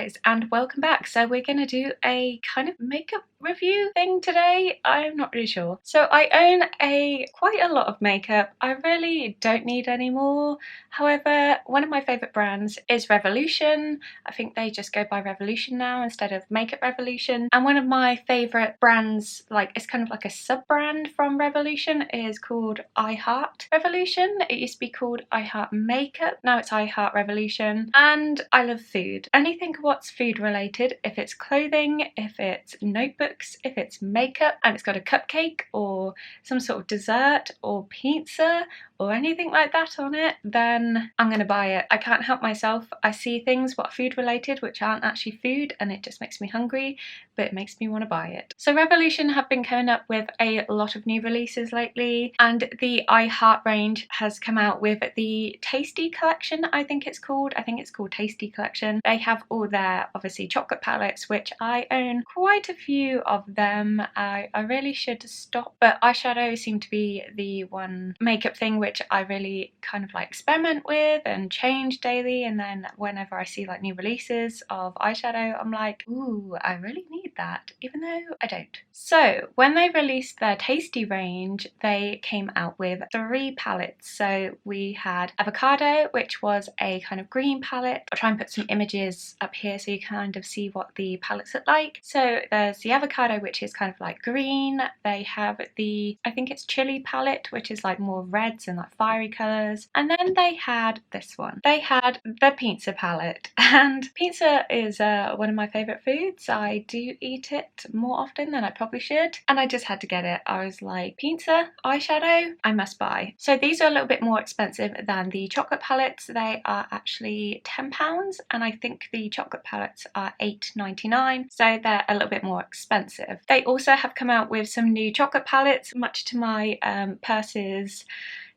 guys, and welcome back. So we're going to do a kind of makeup review thing today. I'm not really sure. So I own quite a lot of makeup. I really don't need any more. However, one of my favourite brands is Revolution. I think they just go by Revolution now instead of Makeup Revolution. And one of my favourite brands, like it's kind of like a sub-brand from Revolution, is called I Heart Revolution. It used to be called I Heart Makeup. Now it's I Heart Revolution. And I love food. Anything what's food related, if it's clothing, if it's notebooks, if it's makeup, and it's got a cupcake or some sort of dessert or pizza or anything like that on it, then I'm gonna buy it. I can't help myself. I see things what are food related which aren't actually food and it just makes me hungry, but it makes me want to buy it. So Revolution have been coming up with a lot of new releases lately, and the I Heart range has come out with the Tasty collection, I think it's called. I think it's called Tasty collection. They have all their obviously chocolate palettes, which I own quite a few of them. I really should stop, but eyeshadow seem to be the one makeup thing which I really kind of like experiment with and change daily, and then whenever I see like new releases of eyeshadow, I'm like, ooh, I really need that, even though I don't. So when they released their Tasty range, they came out with 3 palettes. So we had Avocado, which was a kind of green palette. I'll try and put some images up here so you kind of see what the palettes look like. So there's the Avocado, which is kind of like green. They have the, I think it's Chilli palette, which is like more reds and like fiery colours. And then they had this one. They had the pizza palette, and pizza is one of my favourite foods. I do eat it more often than I probably should, and I just had to get it. I was like, pizza, eyeshadow, I must buy. So these are a little bit more expensive than the chocolate palettes. They are actually £10, and I think the chocolate palettes are £8.99, so they're a little bit more expensive. They also have come out with some new chocolate palettes, much to my purse's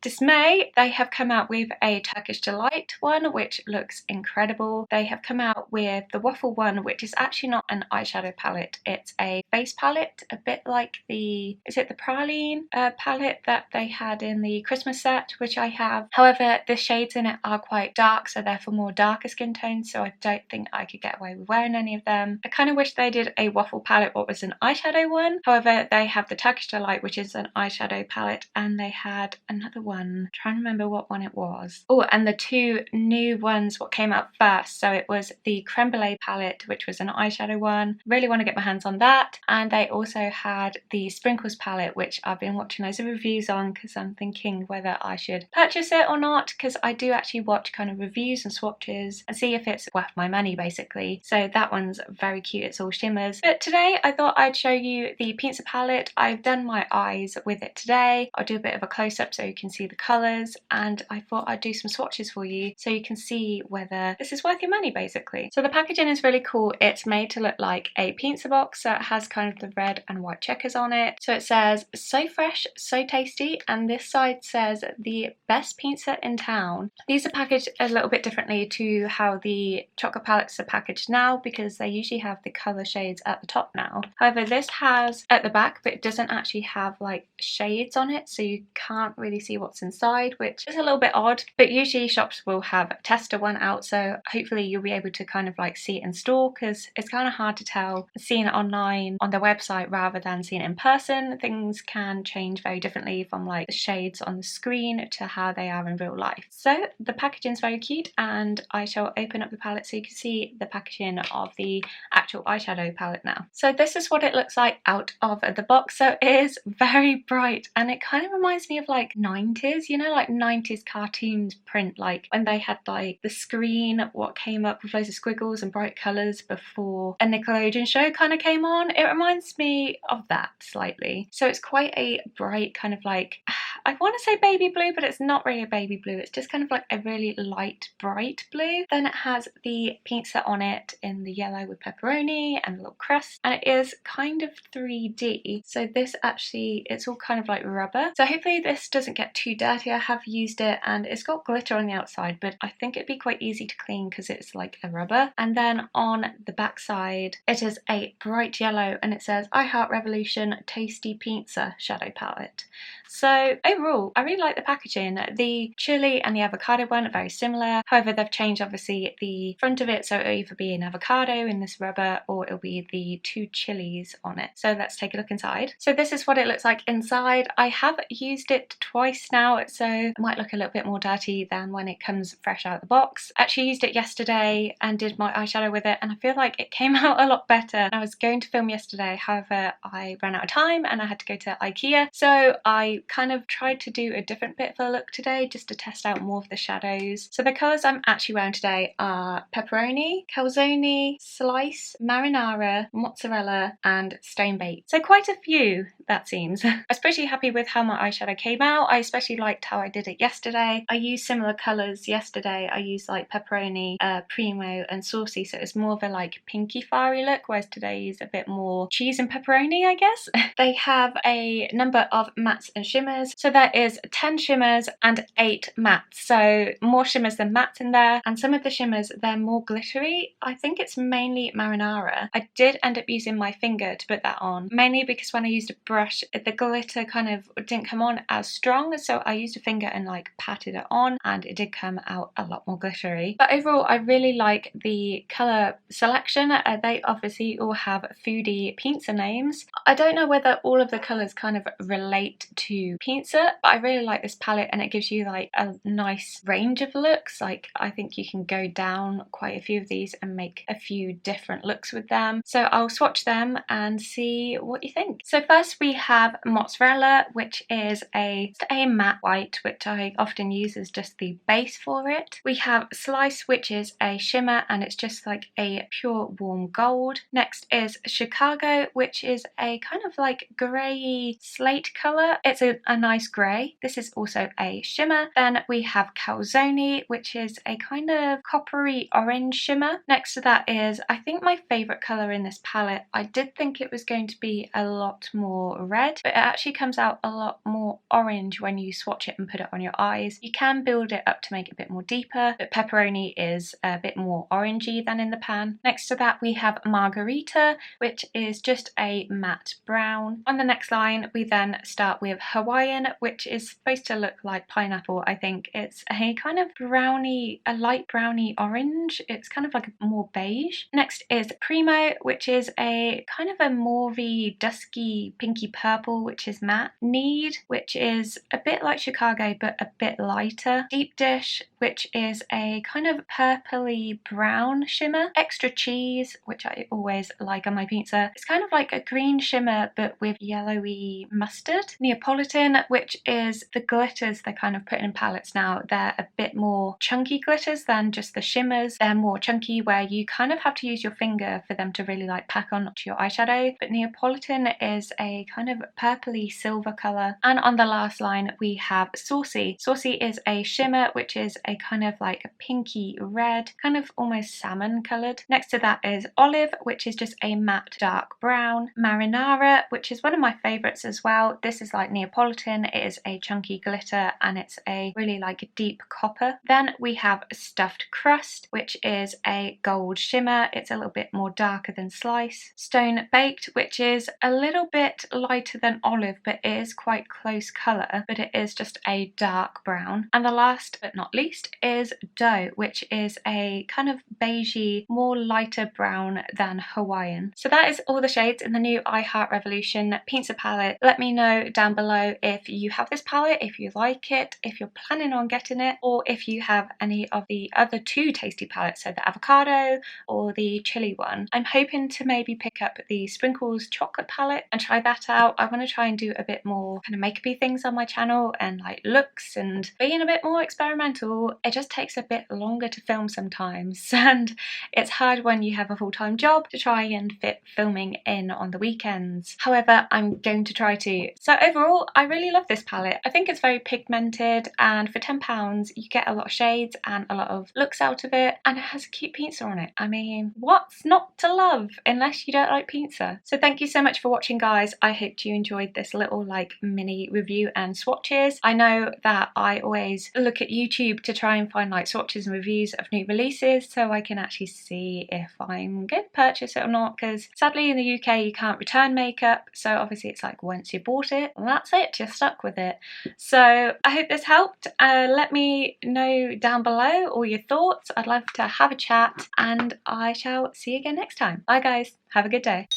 dismay. They have come out with a Turkish Delight one, which looks incredible. They have come out with the Waffle one, which is actually not an eyeshadow palette, it's a face palette, a bit like the, is it the Praline palette that they had in the Christmas set, which I have. However, the shades in it are quite dark, so they're for more darker skin tones, so I don't think I could get away with wearing any of them. I kind of wish they did a Waffle palette what was an eyeshadow one. However, they have the Turkish Delight, which is an eyeshadow palette, and they had another one, trying to remember what one it was. Oh, and the 2 new ones what came out first, so it was the Creme palette, which was an eyeshadow one. Really want to get my hands on that. And they also had the Sprinkles palette, which I've been watching loads of reviews on because I'm thinking whether I should purchase it or not, because I do actually watch kind of reviews and swatches and see if it's worth my money basically. So that one's very cute, it's all shimmers. But today I thought I'd show you the pizza palette. I've done my eyes with it today. I'll do a bit of a close-up so you can see the colours, and I thought I'd do some swatches for you so you can see whether this is worth your money basically. So the packaging is really cool. It's made to look like a pizza box, so it has kind of the red and white checkers on it. So it says so fresh, so tasty, and this side says the best pizza in town. These are packaged a little bit differently to how the chocolate palettes are packaged now, because they usually have the colour shades at the top now. However, this has at the back, but it doesn't actually have like shades on it, so you can't really see what's inside, which is a little bit odd, but usually shops will have a tester one out, so hopefully you'll be able to kind of like see it in store, because it's kind of hard to tell seeing it online on their website rather than seeing it in person. Things can change very differently from like the shades on the screen to how they are in real life. So the packaging is very cute, and I shall open up the palette so you can see the packaging of the actual eyeshadow palette now. So this is what it looks like out of the box. So it is very bright, and it kind of reminds me of like 90s, you know, like 90s cartoons print, like when they had like the screen what came up with loads of squiggles and bright colours before a Nickelodeon show kind of came on. It reminds me of that slightly. So it's quite a bright kind of like, I want to say baby blue, but it's not really a baby blue, it's just kind of like a really light bright blue. Then it has the pizza on it in the yellow with pepperoni and a little crust, and it is kind of 3D, so this actually, it's all kind of like rubber, so hopefully this doesn't get too dirty. I have used it and it's got glitter on the outside, but I think it'd be quite easy to clean because it's like a rubber. And then on the back side it is a bright yellow, and it says I Heart Revolution Tasty Pizza Shadow Palette. So overall, I really like the packaging. The chili and the avocado one are very similar. However, they've changed obviously the front of it, so it'll either be an avocado in this rubber or it'll be the 2 chilies on it. So let's take a look inside. So this is what it looks like inside. I have used it twice now, so it might look a little bit more dirty than when it comes fresh out of the box. Actually used it yesterday and did my eyeshadow with it, and I feel like it came out a lot better. I was going to film yesterday, however I ran out of time and I had to go to IKEA, so I kind of tried to do a different bit of a look today just to test out more of the shadows. So the colours I'm actually wearing today are pepperoni, calzone, slice, marinara, mozzarella and stone baked. So quite a few, that seems. I'm especially happy with how my eyeshadow came out. I especially liked how I did it yesterday. I used similar colours yesterday. I used like pepperoni, primo and saucy, so it's more of a like pinky fiery look, whereas today I used a bit more cheese and pepperoni, I guess. They have a number of mattes and shimmers, so there is 10 shimmers and 8 mattes, so more shimmers than mattes in there, and some of the shimmers, they're more glittery. I think it's mainly marinara. I did end up using my finger to put that on, mainly because when I used a brush, the glitter kind of didn't come on as strong, so I used a finger and like patted it on, and it did come out a lot more glittery. But overall, I really like the colour selection. They obviously all have foodie pizza names. I don't know whether all of the colours kind of relate to pizza, but I really like this palette, and it gives you like a nice range of looks. Like I think you can go down quite a few of these and make a few different looks with them. So I'll swatch them and see what you think. So first we have Mozzarella, which is a matte white, which I often use as just the base for it. We have Slice, which is a shimmer, and it's just like a pure warm gold. Next is Chicago, which is a kind of like grey slate colour. It's a nice grey. This is also a shimmer. Then we have Calzone, which is a kind of coppery orange shimmer. Next to that is, I think, my favourite colour in this palette. I did think it was going to be a lot more red, but it actually comes out a lot more orange when you swatch it and put it on your eyes. You can build it up to make it a bit more deeper, but pepperoni is a bit more orangey than in the pan. Next to that we have Margarita, which is just a matte brown. On the next line we then start with Hawaiian, which is supposed to look like pineapple. I think it's a kind of brownie, a light brownie orange. It's kind of like a more beige. Next is Primo, which is a kind of a mauvey, dusky, pinky purple, which is matte. Need, which is a bit like Chicago but a bit lighter. Deep Dish, which is a kind of purpley brown shimmer. Extra Cheese, which I always like on my pizza. It's kind of like a green shimmer but with yellowy mustard. Neapolitan, which is the glitters they're kind of putting in palettes now. They're a bit more chunky glitters than just the shimmers. They're more chunky where you kind of have to use your finger for them to really like pack on to your eyeshadow. But Neapolitan is a kind of purpley silver colour. And on the last line we have Saucy. Saucy is a shimmer, which is a kind of like a pinky red, kind of almost salmon coloured. Next to that is Olive, which is just a matte dark brown. Marinara, which is one of my favourites as well. This is like Neapolitan. It is a chunky glitter and it's a really like deep copper. Then we have Stuffed Crust, which is a gold shimmer. It's a little bit more darker than Slice. Stone Baked, which is a little bit lighter than Olive, but it is quite close colour, but it is just a dark brown. And the last but not least is Dough, which is a kind of beigey, more lighter brown than Hawaiian. So that is all the shades in the new I Heart Revolution pizza palette. Let me know down below if you have this palette, if you like it, if you're planning on getting it, or if you have any of the other 2 tasty palettes, so the avocado or the chili one. I'm hoping to maybe pick up the Sprinkles chocolate palette and try that out. I want to try and do a bit more kind of makeup-y things on my channel and like looks and being a bit more experimental. It just takes a bit longer to film sometimes, and it's hard when you have a full-time job to try and fit filming in on the weekends. However, I'm going to try to. So overall, I really love this palette. I think it's very pigmented, and for £10 you get a lot of shades and a lot of looks out of it, and it has a cute pizza on it. I mean, what's not to love unless you don't like pizza? So thank you so much for watching, guys. I hope you enjoyed this little like mini review and swatches. I know that I always look at YouTube to try and find like swatches and reviews of new releases so I can actually see if I'm going to purchase it or not, because sadly in the UK you can't return makeup, so obviously it's like once you bought it, and that's it, you're stuck with it. So I hope this helped. Let me know down below all your thoughts. I'd love to have a chat, and I shall see you again next time. Bye guys, have a good day.